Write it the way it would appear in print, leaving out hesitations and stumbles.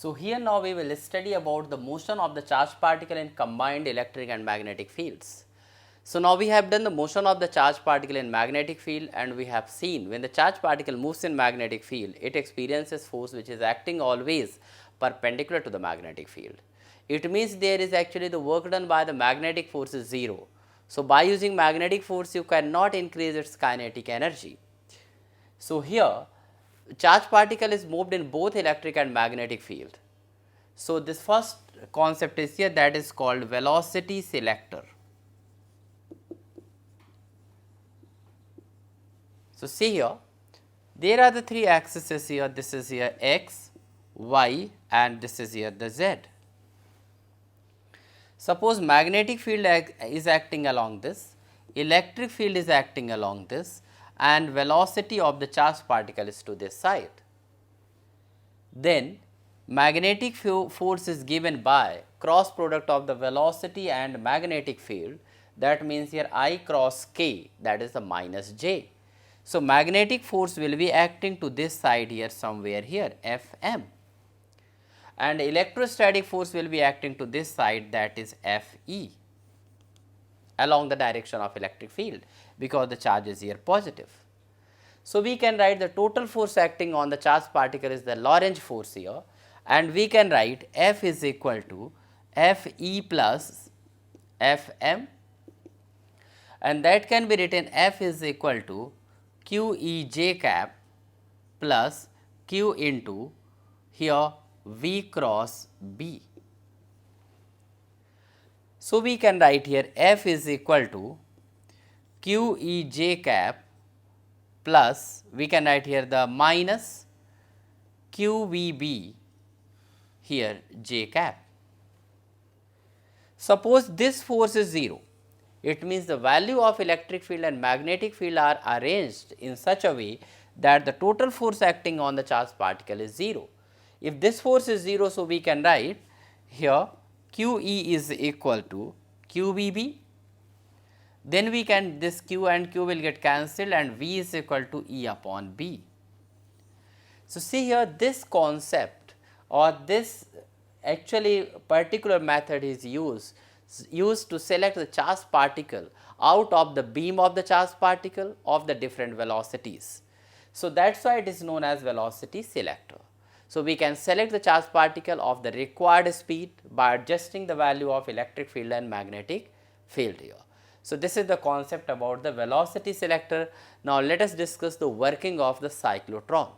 So here now we will study about the motion of the charged particle in combined electric and magnetic fields. So now we have done the motion of the charged particle in magnetic field, and we have seen when the charged particle moves in magnetic field, it experiences force which is acting always perpendicular to the magnetic field. It means there is actually the work done by the magnetic force is 0. So by using magnetic force you cannot increase its kinetic energy. So here charged particle is moved in both electric and magnetic field. So this first concept is here, that is called velocity selector. So see here, there are the three axes here, this is here x, y and this is here the z. Suppose magnetic field is acting along this, electric field is acting along this, and velocity of the charged particle is to this side. Then magnetic force is given by cross product of the velocity and magnetic field, that means here I cross k, that is the minus j. So magnetic force will be acting to this side here somewhere here Fm, and electrostatic force will be acting to this side, that is Fe, along the direction of electric field, because the charge is here positive. So we can write the total force acting on the charged particle is the Lorentz force here, and we can write F is equal to Fe plus Fm, and that can be written F is equal to Qej cap plus Q into here V cross B. So we can write here F is equal to Qej cap plus, we can write here the minus QVB here j cap. Suppose this force is 0, it means the value of electric field and magnetic field are arranged in such a way that the total force acting on the charged particle is 0. If this force is 0, so we can write here QE is equal to QVB, then we can, this Q and Q will get cancelled and V is equal to E upon B. So see here, this concept or this actually particular method is used to select the charged particle out of the beam of the charged particle of the different velocities. So that is why it is known as velocity selector. So we can select the charged particle of the required speed by adjusting the value of electric field and magnetic field here. So this is the concept about the velocity selector. Now let us discuss the working of the cyclotron.